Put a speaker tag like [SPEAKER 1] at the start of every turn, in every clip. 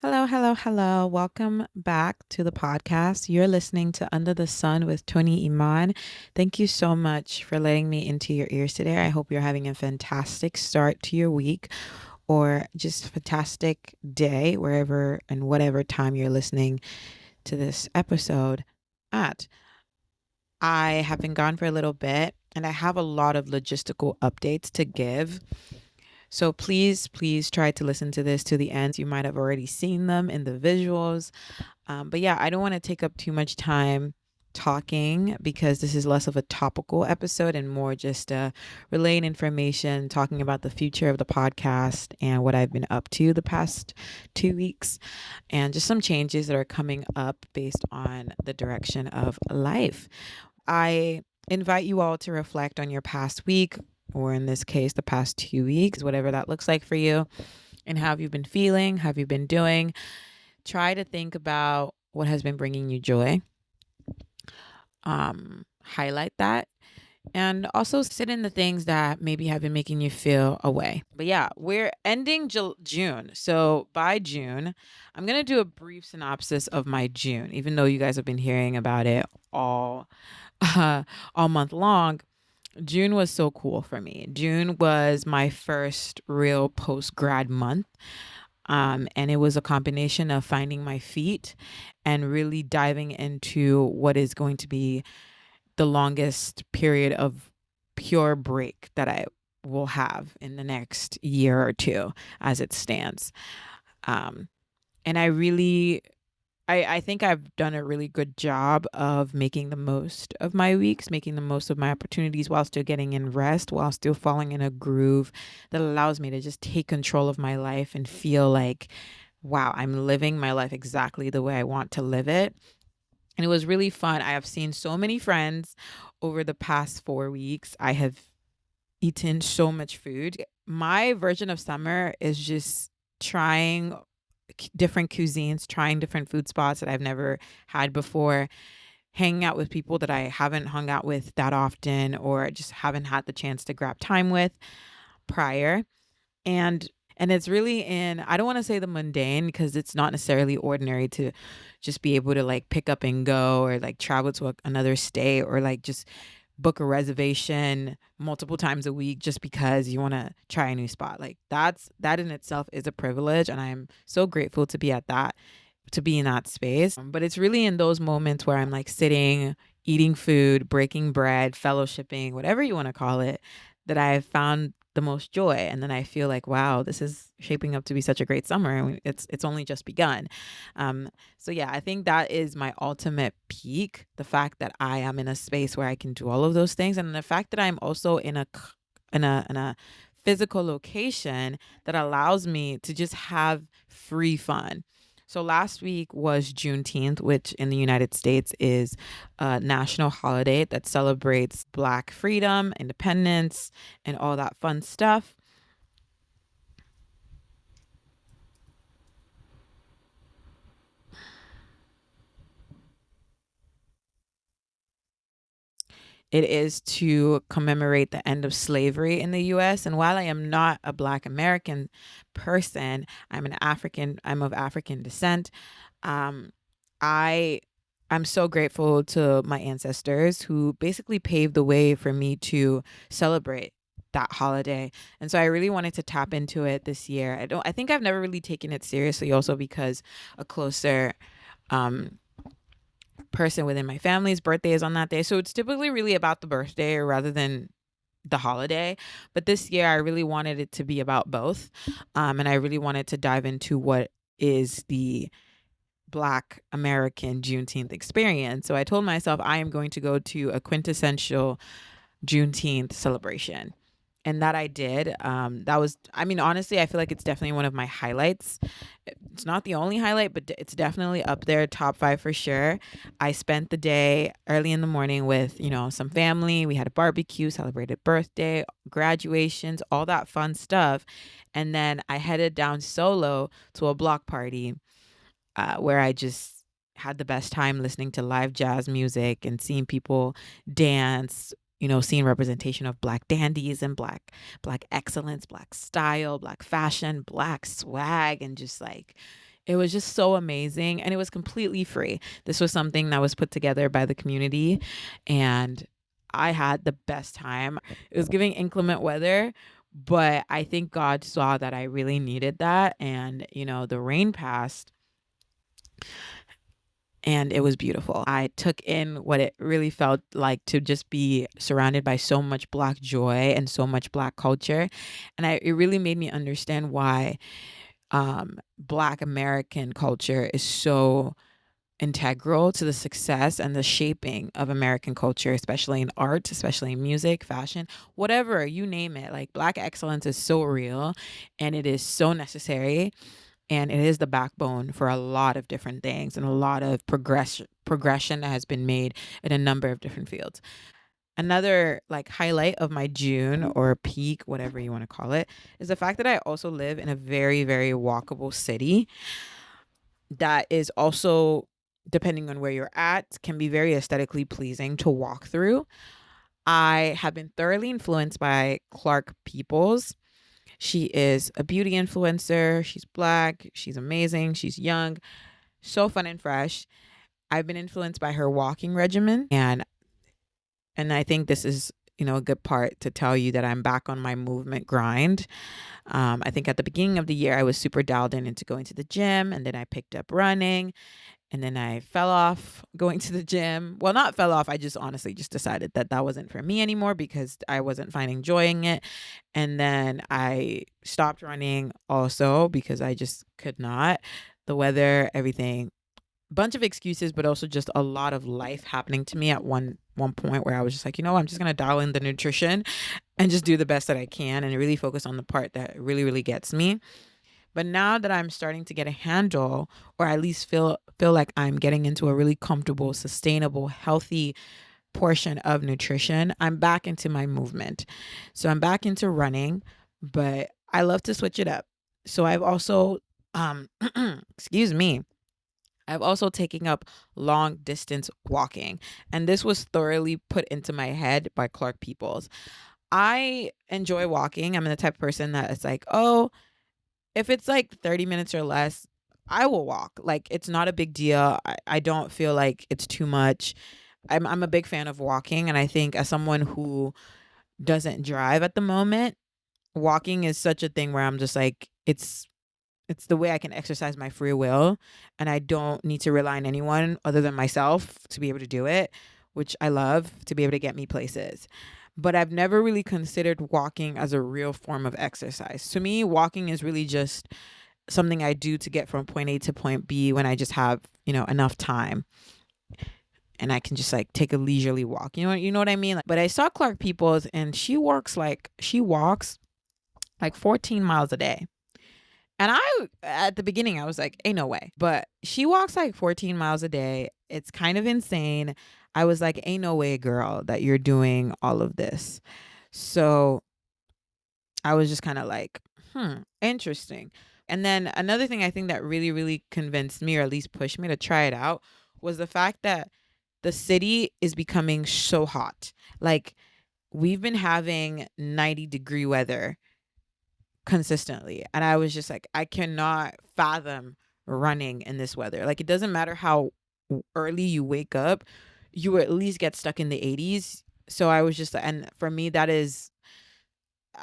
[SPEAKER 1] Hello, hello, hello. Welcome back to the podcast. You're listening to Under the Sun with Tony Iman. Thank you so much for letting me into your ears today. I hope you're having a fantastic start to your week or just a fantastic day wherever and whatever time you're listening to this episode at. I have been gone for a little bit and I have a lot of logistical updates to give. So please try to listen to this to the end. You might have already seen them in the visuals. But yeah, I don't want to take up too much time talking because this is less of a topical episode and more just relaying information, talking about the future of the podcast and what I've been up to the past 2 weeks, and just some changes that are coming up based on the direction of life. I invite you all to reflect on your past week, or in this case, the past 2 weeks, whatever that looks like for you, and how have you been feeling? How have you been doing? Try to think about what has been bringing you joy. Highlight that. And also sit in the things that maybe have been making you feel away. But yeah, we're ending June. So by June, I'm going to do a brief synopsis of my June, even though you guys have been hearing about it all uh, all month long. June was so cool for me. June was my first real post grad month. And it was a combination of finding my feet and really diving into what is going to be the longest period of pure break that I will have in the next year or two as it stands. Um, and I think I've done a really good job of making the most of my weeks, making the most of my opportunities while still getting in rest, while still falling in a groove that allows me to just take control of my life and feel like, wow, I'm living my life exactly the way I want to live it. And it was really fun. I have seen so many friends over the past 4 weeks. I have eaten so much food. My version of summer is just trying different cuisines, trying different food spots that I've never had before, hanging out with people that I haven't hung out with that often or just haven't had the chance to grab time with prior. And and it's really in, I don't want to say the mundane because it's not necessarily ordinary to just be able to like pick up and go or like travel to another state or like just book a reservation multiple times a week just because you want to try a new spot. Like that in itself is a privilege and I'm so grateful to be at that, to be in that space. But it's really in those moments where I'm like sitting, eating food, breaking bread, fellowshipping, whatever you want to call it, that I've found the most joy. And then I feel like, wow, this is shaping up to be such a great summer. And it's only just begun. So yeah, I think that is my ultimate peak. The fact that I am in a space where I can do all of those things. And the fact that I'm also in a physical location that allows me to just have free fun. So last week was Juneteenth, which in the United States is a national holiday that celebrates Black freedom, independence, and all that fun stuff. It is to commemorate the end of slavery in the US. And while I am not a Black American person, I'm of African descent. Um, I I'm so grateful to my ancestors who basically paved the way for me to celebrate that holiday. And so I really wanted to tap into it this year. I think I've never really taken it seriously also because a closer um person within my family's birthday is on that day. So it's typically really about the birthday rather than the holiday. But this year, I really wanted it to be about both. And I really wanted to dive into what is the Black American Juneteenth experience. So I told myself I am going to go to a quintessential Juneteenth celebration. And that I did. That was, I mean, honestly, I feel like it's definitely one of my highlights. It's not the only highlight, but it's definitely up there, top five for sure. I spent the day early in the morning with, some family. We had a barbecue, celebrated birthday, graduations, all that fun stuff. And then I headed down solo to a block party where I just had the best time listening to live jazz music and seeing people dance, seeing representation of black dandies and black excellence, black style, black fashion, black swag, and just like It was just so amazing, and it was completely free. This was something that was put together by the community, and I had the best time. It was giving inclement weather, but I think God saw that I really needed that, and the rain passed and it was beautiful. I took in what it really felt like to just be surrounded by so much Black joy and so much Black culture, and it really made me understand why Black American culture is so integral to the success and the shaping of American culture, especially in art, especially in music, fashion, whatever, you name it. Like, Black excellence is so real and it is so necessary. And it is the backbone for a lot of different things and a lot of progression that has been made in a number of different fields. Another like highlight of my June or peak, whatever you want to call it, is the fact that I also live in a very, very walkable city that is also, depending on where you're at, can be very aesthetically pleasing to walk through. I have been thoroughly influenced by Clark Peoples. She is a beauty influencer. She's Black. She's amazing. She's young, so fun and fresh. I've been influenced by her walking regimen, and I think this is a good part to tell you that I'm back on my movement grind. I think at the beginning of the year I was super dialed in into going to the gym, and then I picked up running, and then I fell off going to the gym. Well, not fell off. I just honestly just decided that that wasn't for me anymore because I wasn't finding joy in it. And then I stopped running also because I just could not. The weather, everything, bunch of excuses, but also just a lot of life happening to me at one point where I was just like, I'm just gonna dial in the nutrition and just do the best that I can and really focus on the part that really, really gets me. But now that I'm starting to get a handle, or at least feel like I'm getting into a really comfortable, sustainable, healthy portion of nutrition, I'm back into my movement. So I'm back into running, but I love to switch it up. So I've also excuse me. I've also taken up long distance walking, and this was thoroughly put into my head by Clark Peoples. I enjoy walking. I'm the type of person that it's like, oh, if it's like 30 minutes or less, I will walk. Like, it's not a big deal. I don't feel like it's too much. I'm a big fan of walking. And I think as someone who doesn't drive at the moment, walking is such a thing where I'm just like, it's the way I can exercise my free will. And I don't need to rely on anyone other than myself to be able to do it, which I love to be able to get me places. But I've never really considered walking as a real form of exercise. To me, walking is really just something I do to get from point A to point B when I just have, enough time and I can just like take a leisurely walk. You know what I mean? Like, but I saw Clark Peoples and she walks like 14 miles a day. And at the beginning, I was like, ain't no way. But she walks like 14 miles a day. It's kind of insane. I was like, ain't no way, girl, that you're doing all of this. So I was just kind of like, interesting. And then another thing I think that really, really convinced me, or at least pushed me to try it out, was the fact that the city is becoming so hot. Like, we've been having 90-degree weather consistently. And I was just like, I cannot fathom running in this weather. Like, it doesn't matter how early you wake up, you will at least get stuck in the 80s. So I was just, and for me, that is,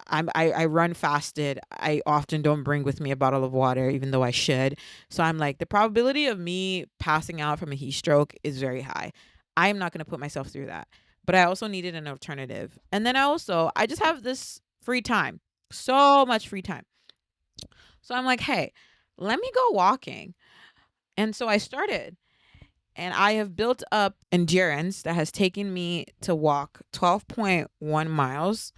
[SPEAKER 1] I run fasted. I often don't bring with me a bottle of water, even though I should. So I'm like, the probability of me passing out from a heat stroke is very high. I'm not going to put myself through that. But I also needed an alternative. And then I just have this free time, so much free time. So I'm like, hey, let me go walking. And so I started. And I have built up endurance that has taken me to walk 12.1 miles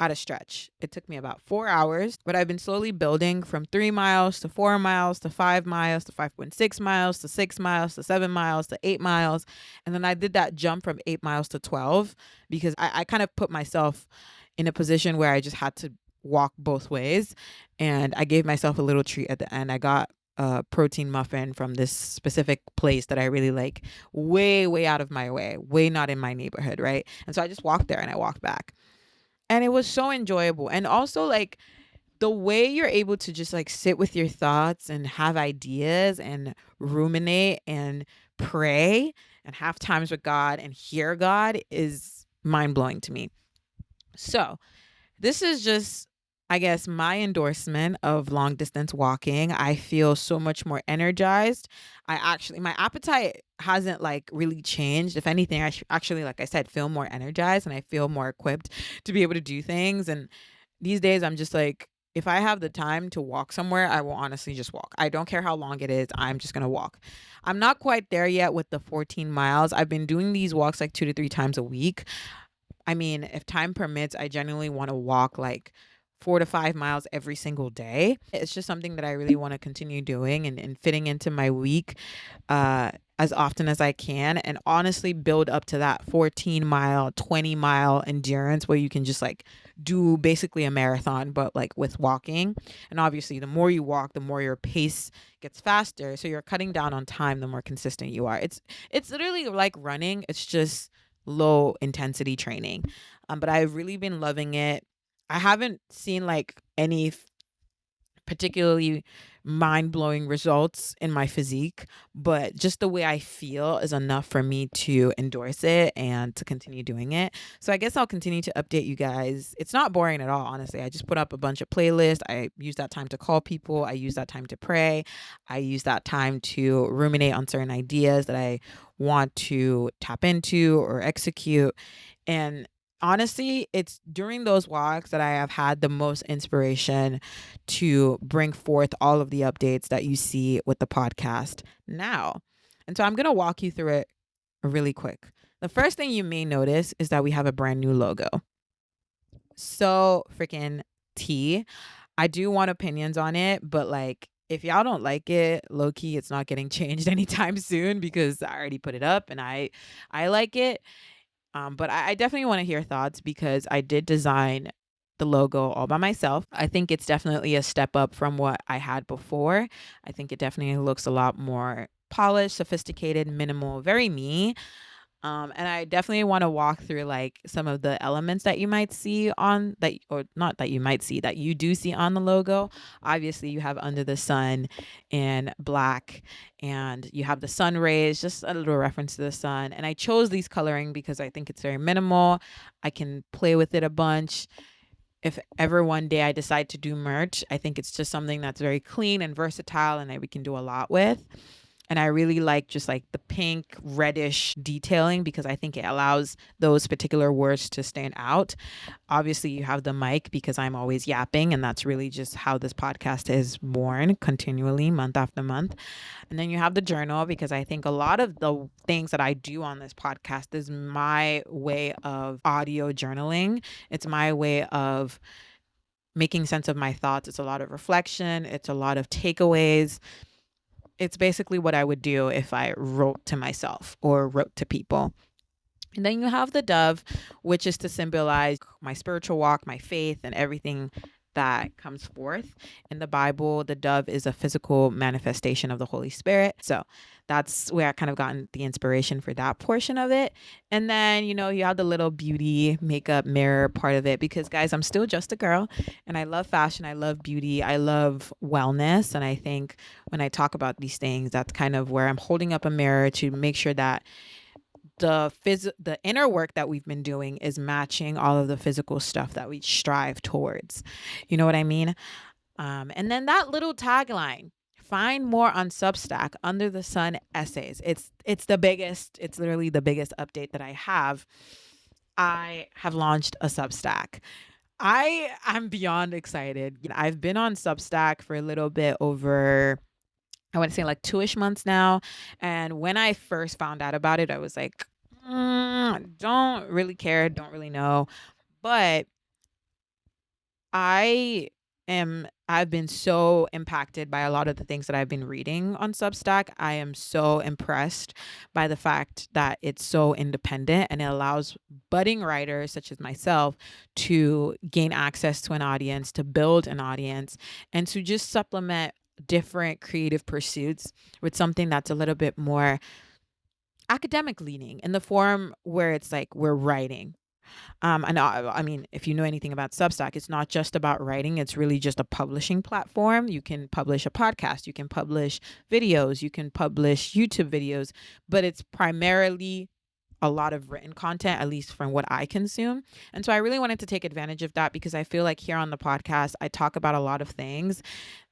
[SPEAKER 1] at a stretch. It took me about 4 hours, but I've been slowly building from 3 miles to 4 miles to 5 miles to 5.6 miles to 6 miles to 7 miles to 8 miles. And then I did that jump from 8 miles to 12 because I kind of put myself in a position where I just had to walk both ways. And I gave myself a little treat at the end. I got a protein muffin from this specific place that I really like, way, way out of my way, way not in my neighborhood, right? And so I just walked there and I walked back. And it was so enjoyable. And also, like, the way you're able to just like sit with your thoughts and have ideas and ruminate and pray and have times with God and hear God is mind blowing to me. So, this is just, I guess, my endorsement of long distance walking. I feel so much more energized. My appetite hasn't like really changed. If anything, actually, like I said, feel more energized and I feel more equipped to be able to do things. And these days, I'm just like, if I have the time to walk somewhere, I will honestly just walk. I don't care how long it is. I'm just going to walk. I'm not quite there yet with the 14 miles. I've been doing these walks like 2 to 3 times a week. I mean, if time permits, I genuinely want to walk like 4 to 5 miles every single day. It's just something that I really want to continue doing and fitting into my week as often as I can, and honestly build up to that 14 mile, 20 mile endurance where you can just like do basically a marathon, but like with walking. And obviously, the more you walk, the more your pace gets faster. So you're cutting down on time the more consistent you are. It's literally like running. It's just low intensity training. But I've really been loving it. I haven't seen like any particularly mind blowing results in my physique, but just the way I feel is enough for me to endorse it and to continue doing it. So I guess I'll continue to update you guys. It's not boring at all, honestly. I just put up a bunch of playlists. I use that time to call people. I use that time to pray. I use that time to ruminate on certain ideas that I want to tap into or execute. And honestly, it's during those walks that I have had the most inspiration to bring forth all of the updates that you see with the podcast now. And so I'm going to walk you through it really quick. The first thing you may notice is that we have a brand new logo. So freaking T. I do want opinions on it, but like, if y'all don't like it, low key, it's not getting changed anytime soon because I already put it up and I like it. But I definitely want to hear thoughts because I did design the logo all by myself. I think it's definitely a step up from what I had before. I think it definitely looks a lot more polished, sophisticated, minimal, very me. And I definitely want to walk through like some of the elements that you might see on that, or not that you might see, that you do see on the logo. Obviously, you have under the sun in black, and you have the sun rays, just a little reference to the sun. And I chose these coloring because I think it's very minimal. I can play with it a bunch. If ever one day I decide to do merch, I think it's just something that's very clean and versatile and that we can do a lot with. And I really like just like the pink reddish detailing because I think it allows those particular words to stand out. Obviously, you have the mic because I'm always yapping, and that's really just how this podcast is born continually, month after month. And then you have the journal because I think a lot of the things that I do on this podcast is my way of audio journaling. It's my way of making sense of my thoughts. It's a lot of reflection, it's a lot of takeaways. It's basically what I would do if I wrote to myself or wrote to people. And then you have the dove, which is to symbolize my spiritual walk, my faith, and everything that comes forth. In the Bible, the dove is a physical manifestation of the Holy Spirit. So that's where I kind of gotten the inspiration for that portion of it. And then, you have the little beauty makeup mirror part of it because, guys, I'm still just a girl and I love fashion. I love beauty. I love wellness. And I think when I talk about these things, that's kind of where I'm holding up a mirror to make sure that the inner work that we've been doing is matching all of the physical stuff that we strive towards. You know what I mean? And then that little tagline, find more on Substack, Under the Sun Essays. It's the biggest, it's literally the biggest update that I have. I have launched a Substack. I'm beyond excited. I've been on Substack for a little bit over, I want to say like 2-ish months now. And when I first found out about it, I was like, don't really care, don't really know. But I I've been so impacted by a lot of the things that I've been reading on Substack. I am so impressed by the fact that it's so independent and it allows budding writers such as myself to gain access to an audience, to build an audience, and to just supplement different creative pursuits with something that's a little bit more academic leaning in the form where it's like we're writing. And I mean, if you know anything about Substack, it's not just about writing. It's really just a publishing platform. You can publish a podcast, you can publish videos, you can publish YouTube videos, but it's primarily a lot of written content, at least from what I consume. And so I really wanted to take advantage of that because I feel like here on the podcast, I talk about a lot of things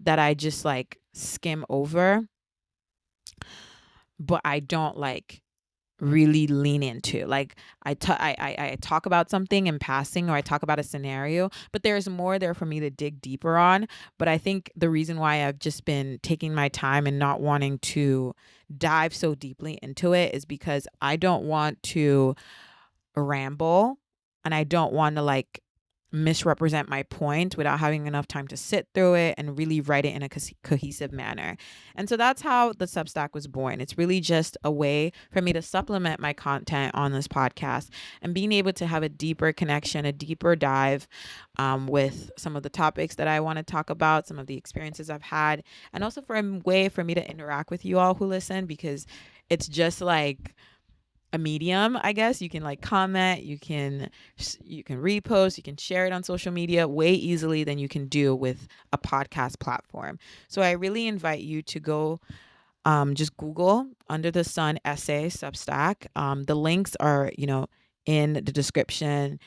[SPEAKER 1] that I just like skim over, but I don't like really lean into. Like I talk about something in passing, or I talk about a scenario, but there's more there for me to dig deeper on. But I think the reason why I've just been taking my time and not wanting to dive so deeply into it is because I don't want to ramble, and I don't want to like misrepresent my point without having enough time to sit through it and really write it in a cohesive manner. And so that's how the Substack was born. It's really just a way for me to supplement my content on this podcast and being able to have a deeper connection, a deeper dive with some of the topics that I want to talk about, some of the experiences I've had, and also for a way for me to interact with you all who listen, because it's just like a medium. I guess you can like comment, you can repost, you can share it on social media way easily than you can do with a podcast platform. So I really invite you to go just Google Under the Sun Essay Substack. The links are, in the description.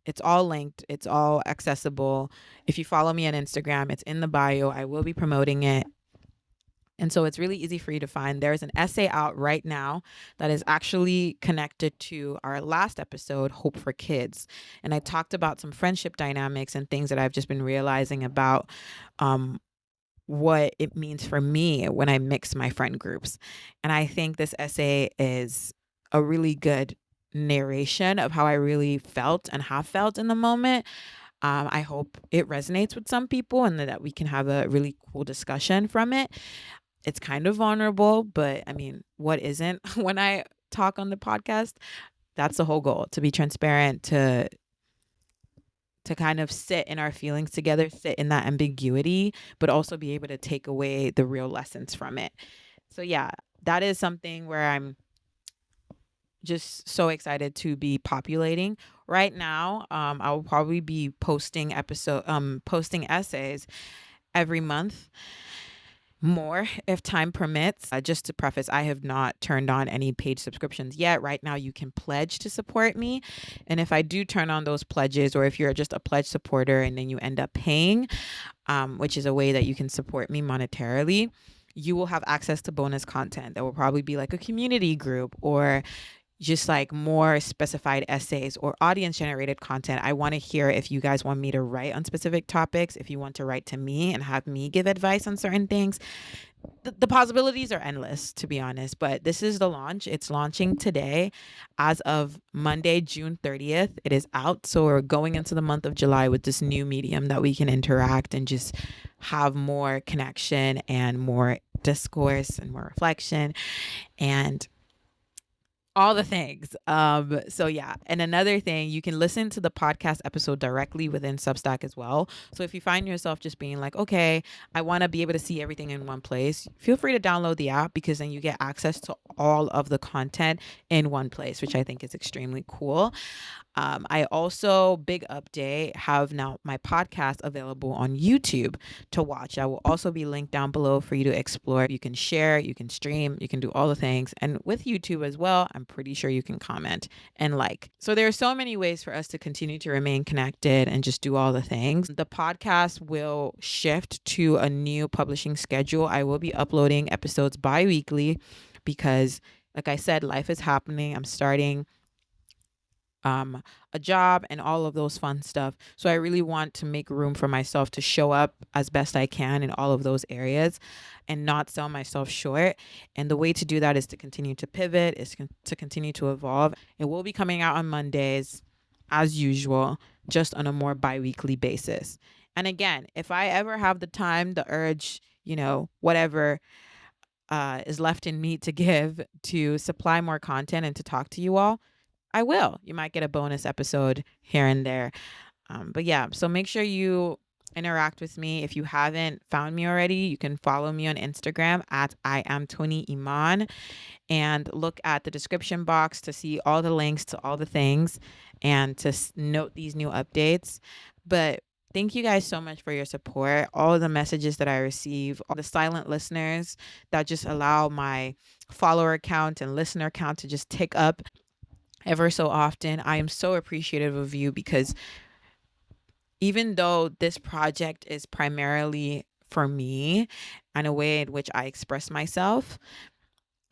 [SPEAKER 1] It's all linked, it's all accessible. If you follow me on Instagram, it's in the bio. I will be promoting it. And so it's really easy for you to find. There's an essay out right now that is actually connected to our last episode, Hope for Kids. And I talked about some friendship dynamics and things that I've just been realizing about what it means for me when I mix my friend groups. And I think this essay is a really good narration of how I really felt and have felt in the moment. I hope it resonates with some people and that we can have a really cool discussion from it. It's kind of vulnerable, but I mean, what isn't when I talk on the podcast? That's the whole goal, to be transparent, to kind of sit in our feelings together, sit in that ambiguity, but also be able to take away the real lessons from it. So yeah, that is something where I'm just so excited to be populating right now. I will probably be posting essays every month, more if time permits. Just to preface, I have not turned on any paid subscriptions yet. Right now, you can pledge to support me. And if I do turn on those pledges, or if you're just a pledge supporter and then you end up paying, which is a way that you can support me monetarily, you will have access to bonus content that will probably be like a community group, or just like more specified essays or audience generated content. I want to hear if you guys want me to write on specific topics, if you want to write to me and have me give advice on certain things. The possibilities are endless, to be honest, but this is the launch. It's launching today as of Monday, June 30th. It is out. So we're going into the month of July with this new medium that we can interact and just have more connection and more discourse and more reflection and all the things. So yeah. And another thing, you can listen to the podcast episode directly within Substack as well. So if you find yourself just being like, okay, I want to be able to see everything in one place, feel free to download the app, because then you get access to all of the content in one place, which I think is extremely cool. I also, big update, have now my podcast available on YouTube to watch. I will also be linked down below for you to explore. You can share, you can stream, you can do all the things. And with YouTube as well, I'm pretty sure you can comment and like. So there are so many ways for us to continue to remain connected and just do all the things. The podcast will shift to a new publishing schedule. I will be uploading episodes bi-weekly because, like I said, life is happening. I'm starting a job and all of those fun stuff. So I really want to make room for myself to show up as best I can in all of those areas and not sell myself short. And the way to do that is to continue to pivot, to continue to evolve. It will be coming out on Mondays as usual, just on a more bi-weekly basis. And again, if I ever have the time, the urge, whatever is left in me to give to supply more content and to talk to you all, I will. You might get a bonus episode here and there. But yeah, so make sure you interact with me. If you haven't found me already, you can follow me on Instagram at I am Tony Iman, and look at the description box to see all the links to all the things. and to note these new updates. But thank you guys so much for your support. All of the messages that I receive, all the silent listeners that just allow my follower count and listener count to just tick up ever so often. I am so appreciative of you because even though this project is primarily for me and a way in which I express myself,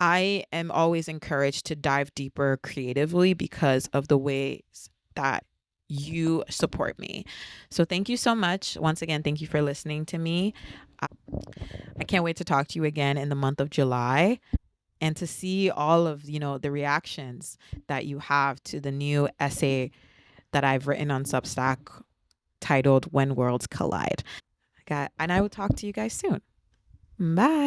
[SPEAKER 1] I am always encouraged to dive deeper creatively because of the ways that you support me. So thank you so much. Once again, thank you for listening to me. I can't wait to talk to you again in the month of July and to see all of, the reactions that you have to the new essay that I've written on Substack titled When Worlds Collide. And I will talk to you guys soon. Bye.